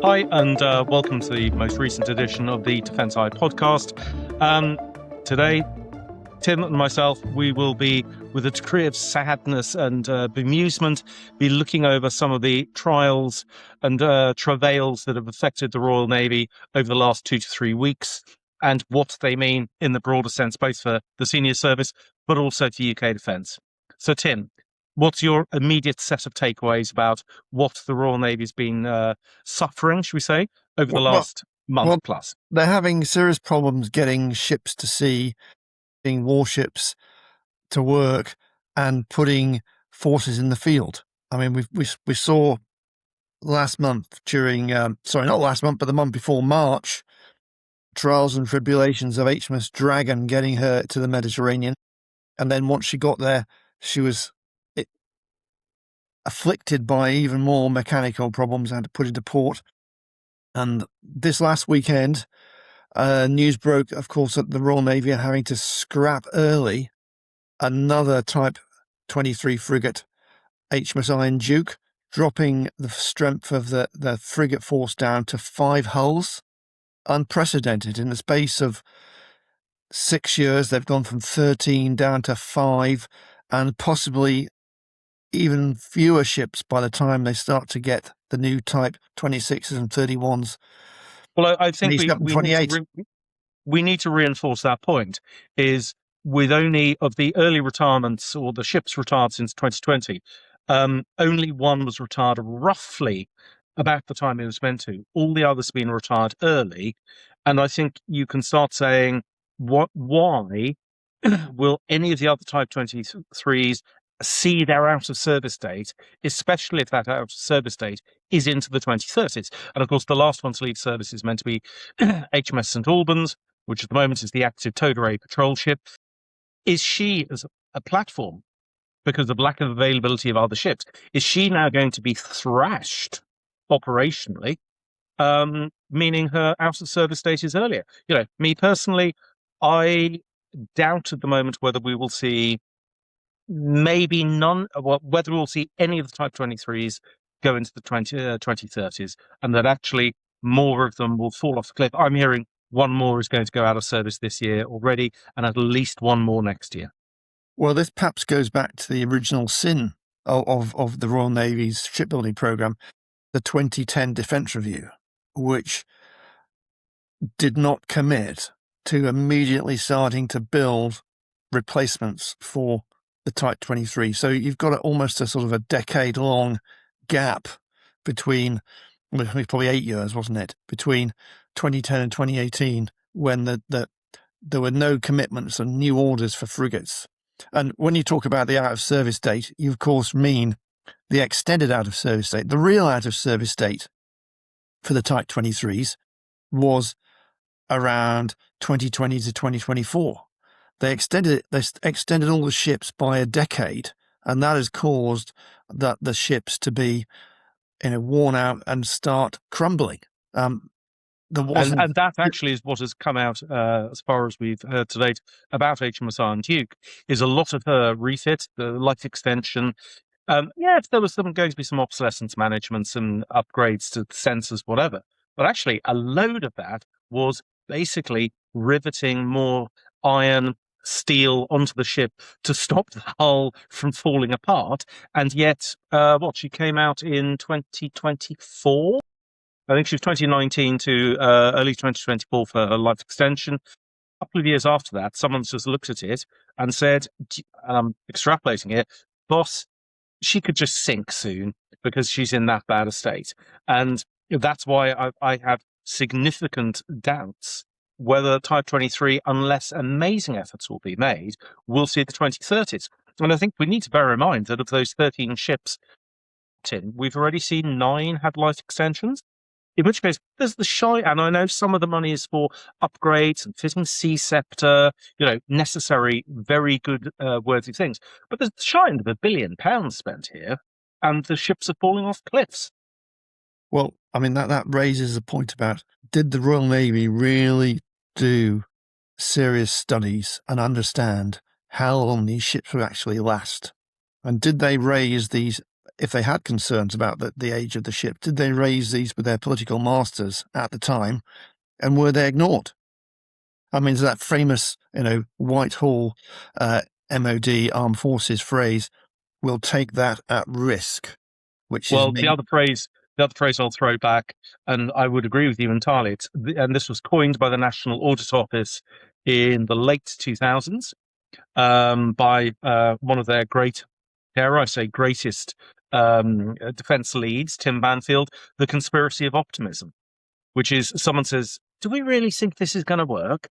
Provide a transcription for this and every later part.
Hi, and welcome to the most recent edition of the Defence Eye podcast. Today, Tim and myself, we will be, with a degree of sadness and bemusement, be looking over some of the trials and travails that have affected the Royal Navy over the last 2 to 3 weeks, and what they mean in the broader sense, both for the senior service, but also for UK defence. So, Tim, what's your immediate set of takeaways about what the Royal Navy's been suffering, should we say, over the Well, last month well, plus? they're having serious problems getting ships to sea, getting warships to work, and putting forces in the field. I mean, we saw last month during, sorry, not last month, but the month before March, trials and tribulations of HMS Dragon getting her to the Mediterranean. And then once she got there, she was afflicted by even more mechanical problems and had to put into port. And this last weekend, news broke, of course, that the Royal Navy are having to scrap early another Type 23 frigate, HMS Iron Duke, dropping the strength of the frigate force down to 5 hulls. Unprecedented. In the space of 6 years, they've gone from 13 down to 5, and possibly even fewer ships by the time they start to get the new Type 26s and 31s. Well, I think we need to reinforce that point, is with only of the early retirements or the ships retired since 2020, only one was retired roughly about the time it was meant to. All the others have been retired early. And I think you can start saying, why will any of the other Type 23s see their out of service date, especially if that out of service date is into the 2030s? And of course, the last one to leave service is meant to be HMS St Albans, which at the moment is the active towed array patrol ship. Is she, as a platform, because of lack of availability of other ships, is she now going to be thrashed operationally, meaning her out of service date is earlier? Me personally, I doubt at the moment whether we will see whether we'll see any of the Type 23s go into the 2030s, and that actually more of them will fall off the cliff. I'm hearing one more is going to go out of service this year already, and at least one more next year. Well, this perhaps goes back to the original sin of the Royal Navy's shipbuilding program, the 2010 Defence Review, which did not commit to immediately starting to build replacements for the Type 23. So you've got almost a sort of a decade-long gap between, well, probably 8 years, wasn't it, between 2010 and 2018, when there were no commitments and new orders for frigates. And when you talk about the out-of-service date, you, of course, mean the extended out-of-service date. The real out-of-service date for the Type 23s was around 2020 to 2024. They extended all the ships by a decade, and that has caused the ships to be worn out and start crumbling. And that actually is what has come out, as far as we've heard to date, about HMS Iron Duke, is a lot of her refit, the life extension. If there was going to be some obsolescence management, some upgrades to sensors, whatever. But actually, a load of that was basically riveting more iron, steel onto the ship to stop the hull from falling apart. And yet, she came out in 2024? I think she was 2019 to early 2024 for her life extension. A couple of years after that, someone's just looked at it and said, and I'm extrapolating here, boss, she could just sink soon because she's in that bad a state. And that's why I have significant doubts whether Type 23, unless amazing efforts will be made, will see the 2030s. And I think we need to bear in mind that of those 13 ships, Tim, we've already seen 9 had life extensions. In which case, there's the shy, and I know some of the money is for upgrades and fitting sea scepter, necessary, very good, worthy things. But there's the shy end of £1 billion spent here, and the ships are falling off cliffs. Well, I mean, that raises a point about, did the Royal Navy really do serious studies and understand how long these ships would actually last? And did they raise these if they had concerns about the age of the ship, did they raise these with their political masters at the time, and were they ignored? I mean, there's that famous, Whitehall MOD Armed Forces phrase, "We'll take that at risk," which is the other phrase I'll throw back, and I would agree with you entirely. And this was coined by the National Audit Office in the late 2000s by one of their greatest defense leads, Tim Banfield, the conspiracy of optimism, which is someone says, "Do we really think this is going to work?"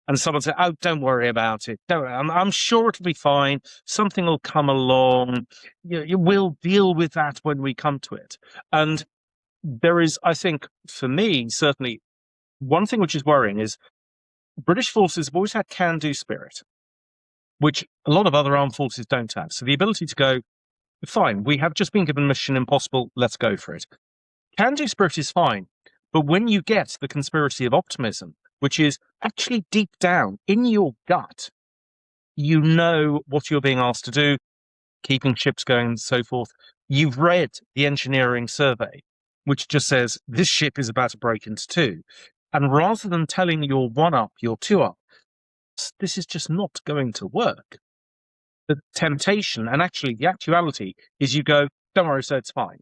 And someone said, "Oh, don't worry about it. I'm sure it'll be fine. Something will come along. We'll deal with that when we come to it." And there is, I think, for me, certainly one thing which is worrying is British forces have always had can-do spirit, which a lot of other armed forces don't have. So the ability to go, fine, we have just been given Mission Impossible, let's go for it. Can-do spirit is fine, but when you get the conspiracy of optimism, which is actually deep down in your gut, you know what you're being asked to do, keeping ships going and so forth. You've read the engineering survey, which just says this ship is about to break into two. And rather than telling your one up, your two up, this is just not going to work. The temptation, and actually the actuality, is you go, don't worry, so it's fine.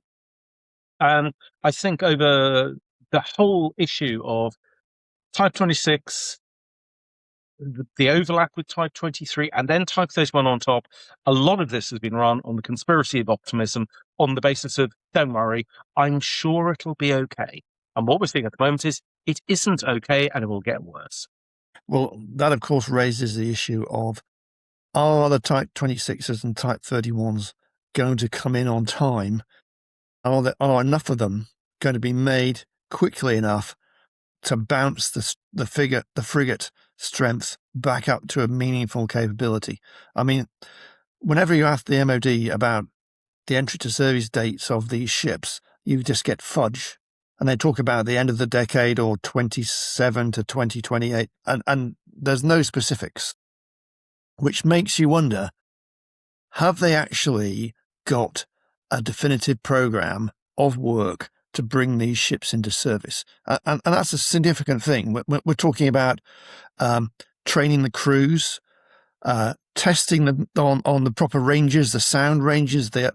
And I think over the whole issue of Type 26, the overlap with Type 23, and then Type 31 on top, a lot of this has been run on the conspiracy of optimism on the basis of, don't worry, I'm sure it'll be okay. And what we're seeing at the moment is it isn't okay and it will get worse. Well, that, of course, raises the issue of, are the Type 26s and Type 31s going to come in on time? Are enough of them going to be made quickly enough to bounce the frigate strength back up to a meaningful capability? I mean, whenever you ask the MOD about the entry to service dates of these ships, you just get fudge. And they talk about the end of the decade or 27 to 2028, and there's no specifics, which makes you wonder, have they actually got a definitive program of work to bring these ships into service? And that's a significant thing. We're talking about training the crews, testing them on the proper ranges, the sound ranges, the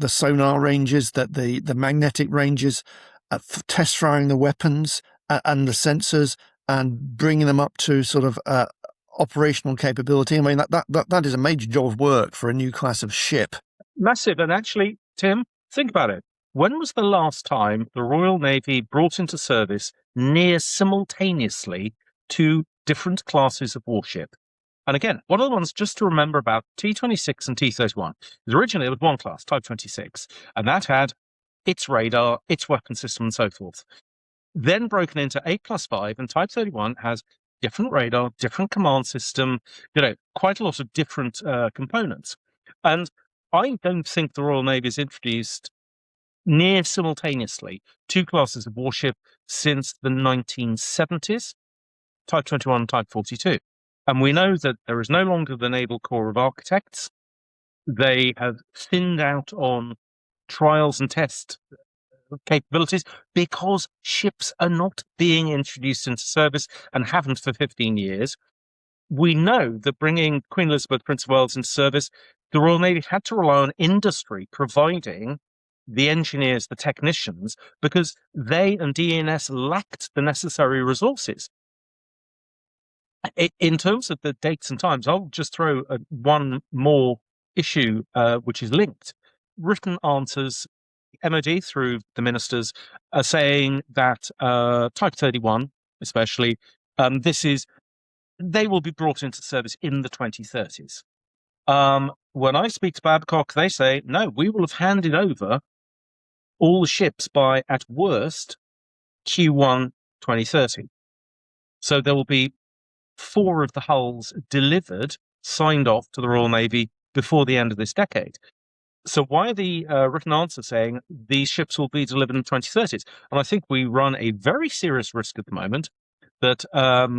sonar ranges, the magnetic ranges, test firing the weapons and the sensors, and bringing them up to sort of operational capability. I mean, that is a major job of work for a new class of ship. Massive. And actually, Tim, think about it. When was the last time the Royal Navy brought into service near simultaneously two different classes of warship? And again, one of the ones just to remember about T-26 and T-31 is originally it was one class, Type 26, and that had its radar, its weapon system, and so forth. Then broken into 8+5, and Type 31 has different radar, different command system, quite a lot of different components. And I don't think the Royal Navy has introduced near simultaneously two classes of warship since the 1970s, Type 21 and Type 42. And we know that there is no longer the Naval Corps of Architects. They have thinned out on trials and test capabilities because ships are not being introduced into service and haven't for 15 years. We know that bringing Queen Elizabeth, Prince of Wales into service, the Royal Navy had to rely on industry providing the engineers, the technicians, because they and DNS lacked the necessary resources. In terms of the dates and times, I'll just throw one more issue which is linked. Written answers, MOD through the ministers are saying that Type 31, especially, they will be brought into service in the 2030s. When I speak to Babcock, they say, no, we will have handed over all the ships by, at worst, Q1 2030. So there will be 4 of the hulls delivered, signed off to the Royal Navy before the end of this decade. So why are the written answer saying these ships will be delivered in the 2030s? And I think we run a very serious risk at the moment that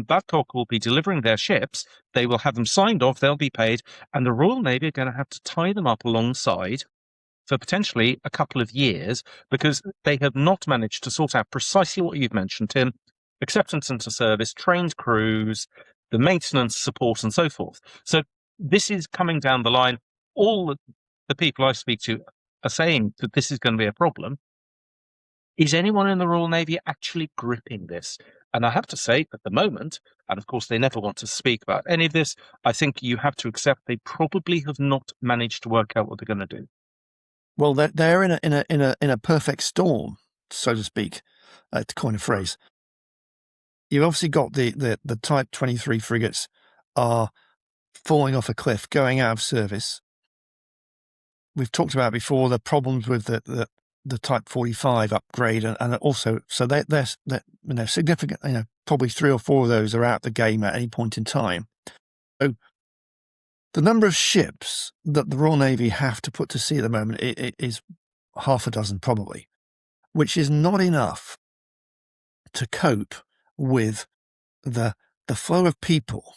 Babcock will be delivering their ships. They will have them signed off. They'll be paid. And the Royal Navy are going to have to tie them up alongside for potentially a couple of years because they have not managed to sort out precisely what you've mentioned, Tim: acceptance into service, trained crews, the maintenance support, and so forth. So this is coming down the line. All the people I speak to are saying that this is going to be a problem. Is anyone in the Royal Navy actually gripping this? And I have to say, at the moment, and of course they never want to speak about any of this, I think you have to accept they probably have not managed to work out what they're going to do. Well, they're in a perfect storm, so to speak, to coin a phrase. You've obviously got the Type 23 frigates are falling off a cliff, going out of service. We've talked about before the problems with the Type 45 upgrade, and also so they're significant. Probably 3 or 4 of those are out the game at any point in time. So the number of ships that the Royal Navy have to put to sea at the moment it is half a dozen probably, which is not enough to cope with the flow of people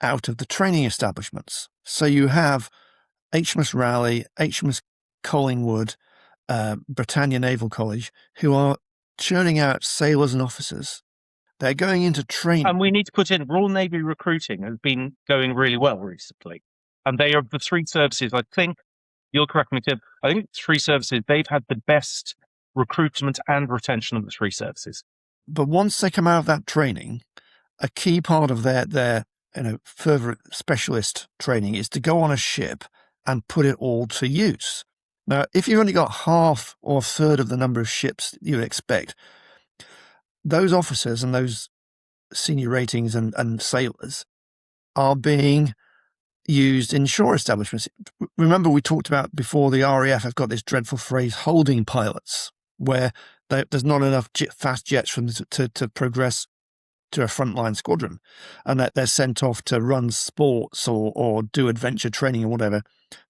out of the training establishments. So you have HMS Raleigh, HMS Collingwood, Britannia Naval College, who are churning out sailors and officers. They're going into training. And we need to put in Royal Navy recruiting has been going really well recently. And they are the 3 services, I think, you'll correct me, Tim, I think 3 services, they've had the best recruitment and retention of the 3 services. But once they come out of that training, a key part of their further specialist training is to go on a ship and put it all to use. Now, if you've only got half or a third of the number of ships you expect, those officers and those senior ratings and sailors are being used in shore establishments. Remember, we talked about before, the RAF have got this dreadful phrase, holding pilots, where there's not enough fast jets for them to progress to a frontline squadron, and that they're sent off to run sports or do adventure training or whatever.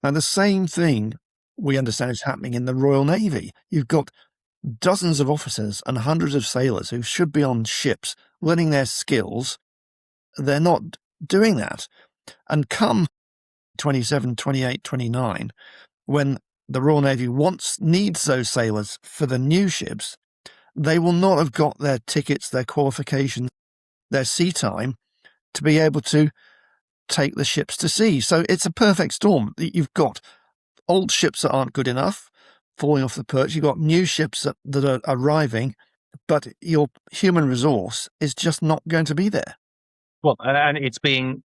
Now, the same thing we understand is happening in the Royal Navy. You've got dozens of officers and hundreds of sailors who should be on ships learning their skills. They're not doing that. And come 27, 28, 29, when the Royal Navy needs those sailors for the new ships, they will not have got their tickets, their qualifications, their sea time to be able to take the ships to sea. So it's a perfect storm. You've got old ships that aren't good enough, falling off the perch. You've got new ships that are arriving, but your human resource is just not going to be there. Well, and it's being,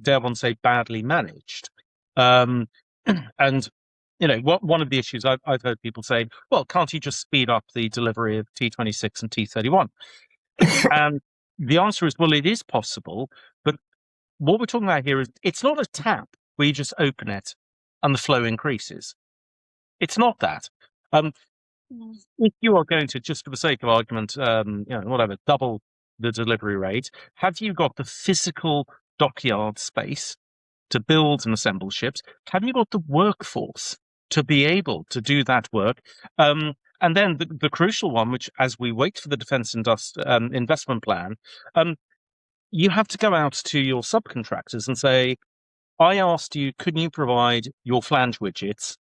dare one say, badly managed. And, one of the issues I've heard people say, well, can't you just speed up the delivery of T-26 and T-31? And the answer is, well, it is possible, but what we're talking about here is it's not a tap where you just open it and the flow increases. It's not that. If you are going to, just for the sake of argument, double the delivery rate, have you got the physical dockyard space to build and assemble ships? Have you got the workforce to be able to do that work? And then the crucial one, which as we wait for the defence investment plan, you have to go out to your subcontractors and say, I asked you, couldn't you provide your flange widgets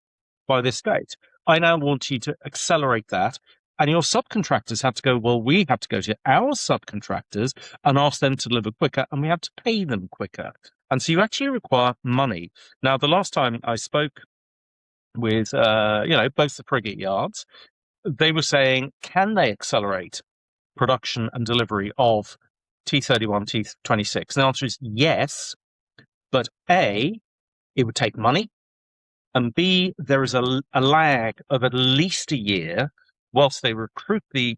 by this date? I now want you to accelerate that. And your subcontractors have to go, well, we have to go to our subcontractors and ask them to deliver quicker, and we have to pay them quicker. And so you actually require money. Now, the last time I spoke with, both the frigate yards, they were saying, can they accelerate production and delivery of T-31, T-26? And the answer is yes, but A, it would take money, and B, there is a lag of at least a year whilst they recruit the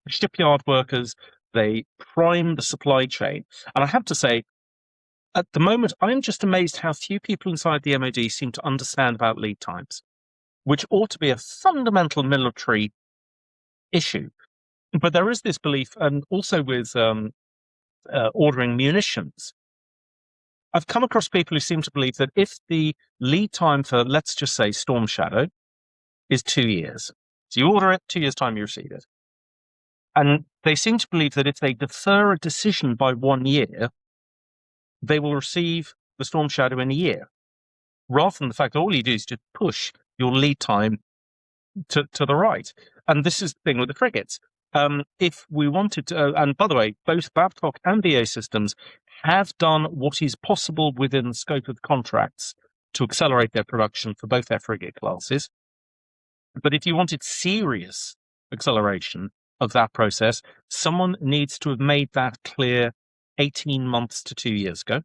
shipyard workers, they prime the supply chain. And I have to say, at the moment, I'm just amazed how few people inside the MOD seem to understand about lead times, which ought to be a fundamental military issue. But there is this belief, and also with ordering munitions, I've come across people who seem to believe that if the lead time for, let's just say, Storm Shadow is 2 years, so you order it, 2 years' time you receive it. And they seem to believe that if they defer a decision by 1 year, they will receive the Storm Shadow in a year, rather than the fact that all you do is just push your lead time to the right. And this is the thing with the frigates. If we wanted to, and by the way, both Babcock and BAE Systems have done what is possible within the scope of the contracts to accelerate their production for both their frigate classes. But if you wanted serious acceleration of that process, someone needs to have made that clear 18 months to 2 years ago,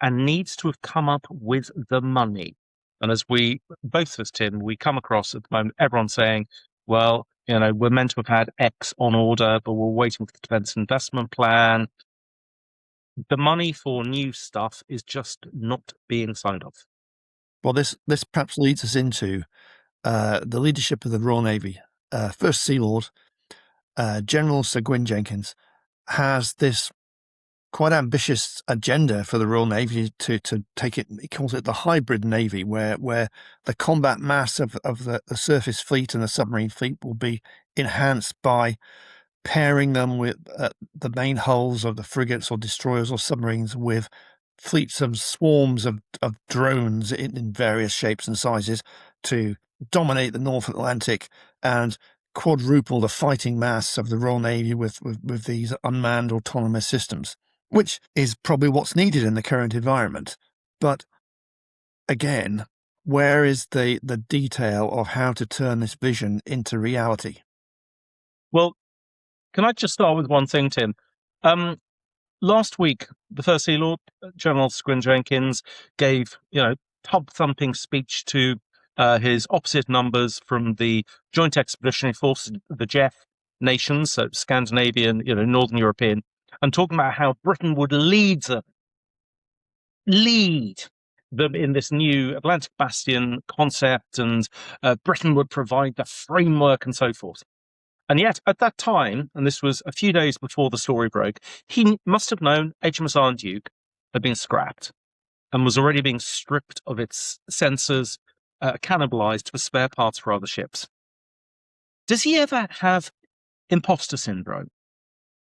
and needs to have come up with the money. And as we, both of us, Tim, we come across at the moment, everyone saying, well, we're meant to have had X on order, but we're waiting for the Defence Investment Plan. The money for new stuff is just not being signed off. Well, this perhaps leads us into the leadership of the Royal Navy. First Sea Lord, General Sir Gwyn Jenkins, has this quite ambitious agenda for the Royal Navy to take it. He calls it the hybrid navy, where the combat mass of the surface fleet and the submarine fleet will be enhanced by pairing them with the main hulls of the frigates or destroyers or submarines with fleets of swarms of drones in various shapes and sizes to dominate the North Atlantic and quadruple the fighting mass of the Royal Navy with these unmanned autonomous systems, which is probably what's needed in the current environment. But again, where is the detail of how to turn this vision into reality? Well, can I just start with one thing, Tim? Last week, the First Sea Lord, General Sir Gwyn Jenkins, gave, tub-thumping speech to his opposite numbers from the Joint Expeditionary Force, the JEF nations, so Scandinavian, Northern European, and talking about how Britain would lead them in this new Atlantic Bastion concept, and Britain would provide the framework and so forth. And yet, at that time, and this was a few days before the story broke, he must have known HMS Arnduke had been scrapped and was already being stripped of its sensors, cannibalized for spare parts for other ships. Does he ever have imposter syndrome?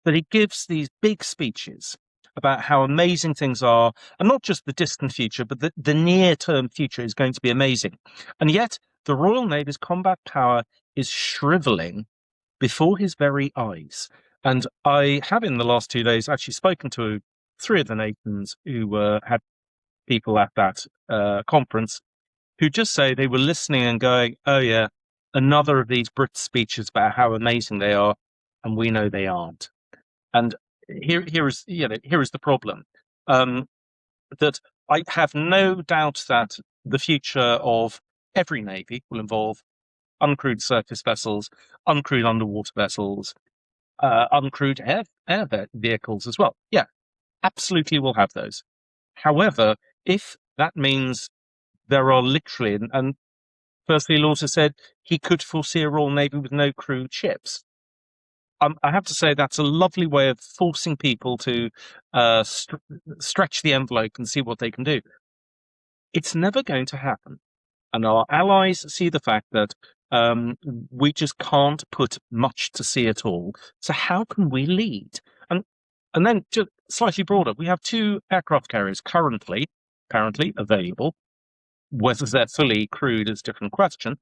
That he gives these big speeches about how amazing things are, and not just the distant future, but the near-term future is going to be amazing. And yet, the Royal Navy's combat power is shriveling before his very eyes. And I have, in the last 2 days, actually spoken to 3 of the nations who had people at that conference who just say they were listening and going, oh yeah, another of these Brit speeches about how amazing they are, and we know they aren't. And here is the problem. That I have no doubt that the future of every navy will involve uncrewed surface vessels, uncrewed underwater vessels, uncrewed air vehicles as well. Yeah, absolutely we'll have those. However, if that means there are literally, and First Sea Lord has said he could foresee a Royal Navy with no crewed ships. I have to say that's a lovely way of forcing people to stretch the envelope and see what they can do. It's never going to happen. And our allies see the fact that we just can't put much to sea at all. So how can we lead? And then just slightly broader, we have 2 aircraft carriers currently, apparently available. Whether they're fully crewed is a different question.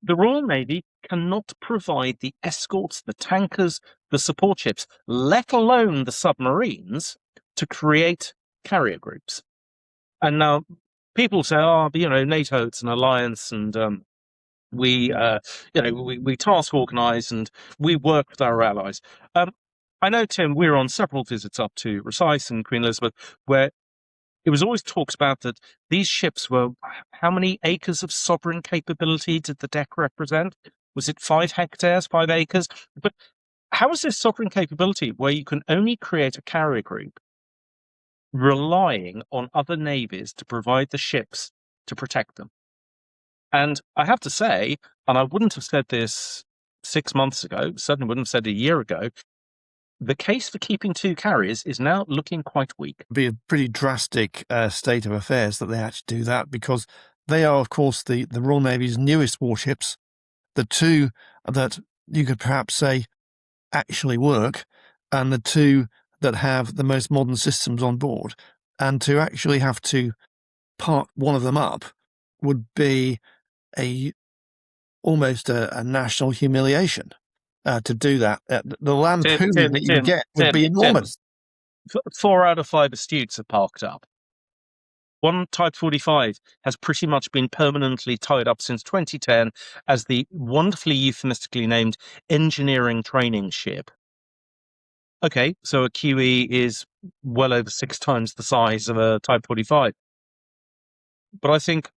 The Royal Navy cannot provide the escorts, the tankers, the support ships, let alone the submarines, to create carrier groups. And now people say, NATO, it's an alliance, and we task organize and we work with our allies. I know, Tim, we're on several visits up to Rosyth and Queen Elizabeth, where it was always talked about that these ships were, how many acres of sovereign capability did the deck represent? Was it 5 hectares, 5 acres? But how is this sovereign capability where you can only create a carrier group relying on other navies to provide the ships to protect them? And I have to say, and I wouldn't have said this 6 months ago, certainly wouldn't have said a year ago, the case for keeping 2 carriers is now looking quite weak. It'd be a pretty drastic state of affairs that they actually do that, because they are, of course, the Royal Navy's newest warships, the 2 that you could perhaps say actually work and the two that have the most modern systems on board. And to actually have to part one of them up would be almost a national humiliation. To do that, the lampooning that you would get would be enormous. 4 out of 5 astutes are parked up. One Type 45 has pretty much been permanently tied up since 2010 as the wonderfully euphemistically named engineering training ship. Okay, so a QE is well over 6 times the size of a Type 45. But I think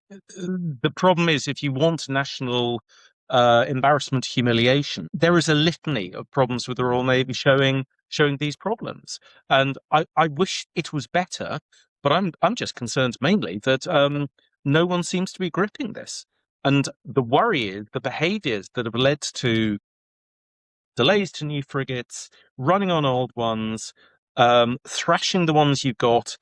the problem is, if you want national embarrassment, humiliation, there is a litany of problems with the Royal Navy showing these problems, and I wish it was better, but I'm just concerned mainly that no one seems to be gripping this, and the worry is the behaviours that have led to delays to new frigates, running on old ones, thrashing the ones you've got.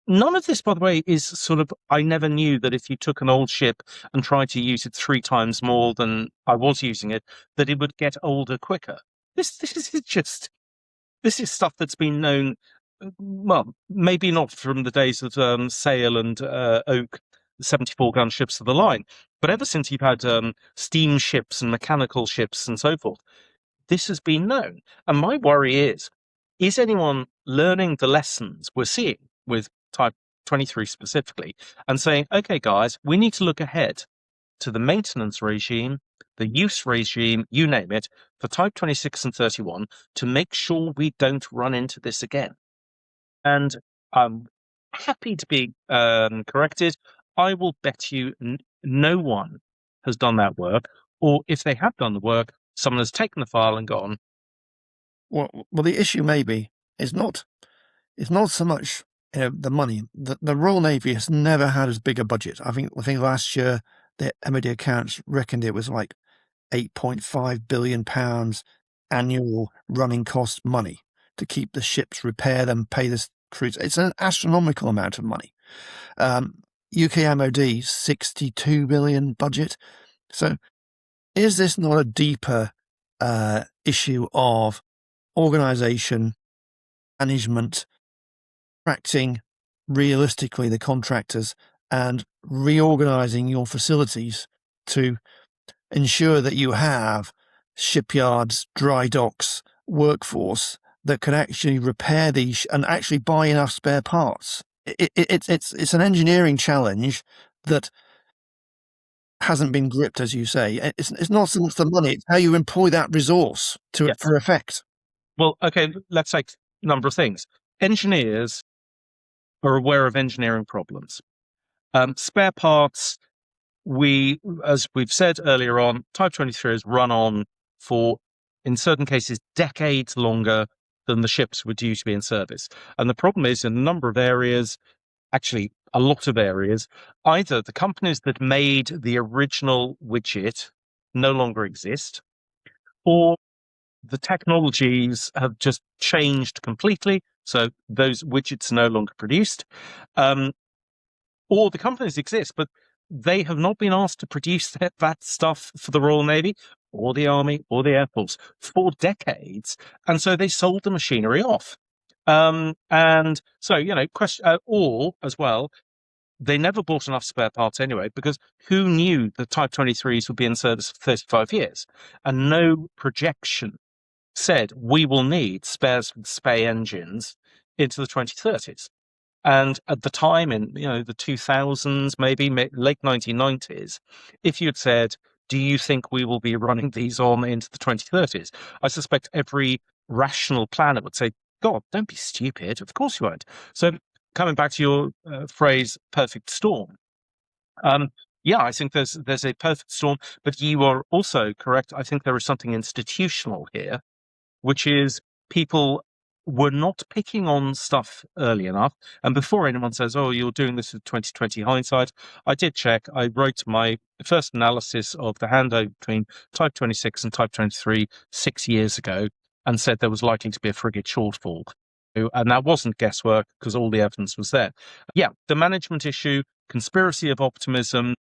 None of this, by the way, is sort of, I never knew that if you took an old ship and tried to use it 3 times more than I was using it, that it would get older quicker. This is stuff that's been known, well, maybe not from the days of Sale and Oak, 74-gun ships of the line, but ever since you've had steam ships and mechanical ships and so forth, this has been known. And my worry is anyone learning the lessons we're seeing with Type 23 specifically and saying, okay, guys, we need to look ahead to the maintenance regime, the use regime, you name it, for Type 26 and 31 to make sure we don't run into this again. And I'm happy to be corrected. I will bet you no one has done that work, or if they have done the work, someone has taken the file and gone. Well, the issue maybe is not so much the money. The Royal Navy has never had as big a budget. I think last year the MOD accounts reckoned it was like £8.5 billion annual running cost money to keep the ships, repair them, pay the crews. It's an astronomical amount of money. UK MOD 62 billion budget. So is this not a deeper issue of organisation, management, attracting realistically the contractors and reorganising your facilities to ensure that you have shipyards, dry docks, workforce that can actually repair these and actually buy enough spare parts? It's an engineering challenge that hasn't been gripped, as you say. It's not so much the money; it's how you employ that resource for effect. Well, okay, let's take a number of things. Engineers are aware of engineering problems. Spare parts, as we've said earlier on, Type 23 has run on for, in certain cases, decades longer than the ships were due to be in service. And the problem is, in a number of areas, actually a lot of areas, either the companies that made the original widget no longer exist, or the technologies have just changed completely, so those widgets are no longer produced, or the companies exist, but they have not been asked to produce that stuff for the Royal Navy or the Army or the Air Force for decades, and so they sold the machinery off. And so, or as well, they never bought enough spare parts anyway, because who knew the Type 23s would be in service for 35 years? And no projection said we will need spares for the SPAE engines into the 2030s. And at the time, in the 2000s, maybe late 1990s, if you'd said, do you think we will be running these on into the 2030s? I suspect every rational planner would say, God, don't be stupid. Of course you won't. So coming back to your phrase, perfect storm. I think there's a perfect storm, but you are also correct. I think there is something institutional here, which is people were not picking on stuff early enough. And before anyone says, oh, you're doing this with 2020 hindsight, I did check. I wrote my first analysis of the handover between Type 26 and Type 23 6 years ago and said there was likely to be a frigate shortfall. And that wasn't guesswork because all the evidence was there. Yeah, the management issue, conspiracy of optimism,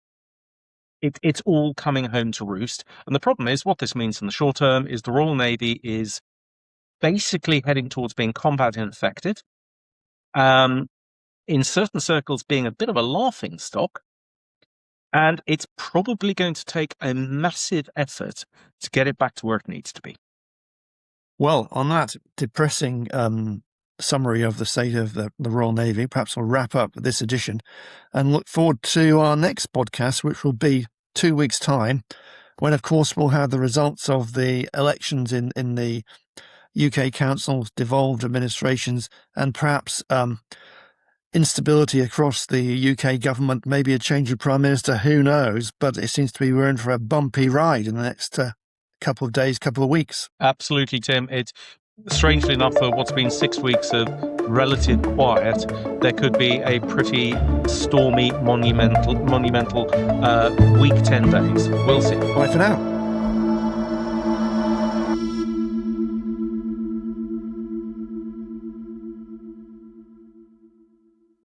it's all coming home to roost. And the problem is, what this means in the short term is the Royal Navy is basically heading towards being combat ineffective. In certain circles, being a bit of a laughing stock. And it's probably going to take a massive effort to get it back to where it needs to be. Well, on that depressing summary of the state of the Royal Navy, perhaps we'll wrap up this edition and look forward to our next podcast, which will be 2 weeks' time, when, of course, we'll have the results of the elections in the UK Council's devolved administrations, and perhaps instability across the UK government, maybe a change of Prime Minister, who knows? But it seems to be we're in for a bumpy ride in the next couple of days, couple of weeks. Absolutely, Tim. It's strangely enough, for what's been 6 weeks of relative quiet, there could be a pretty stormy, monumental week, 10 days. We'll see. Bye for now.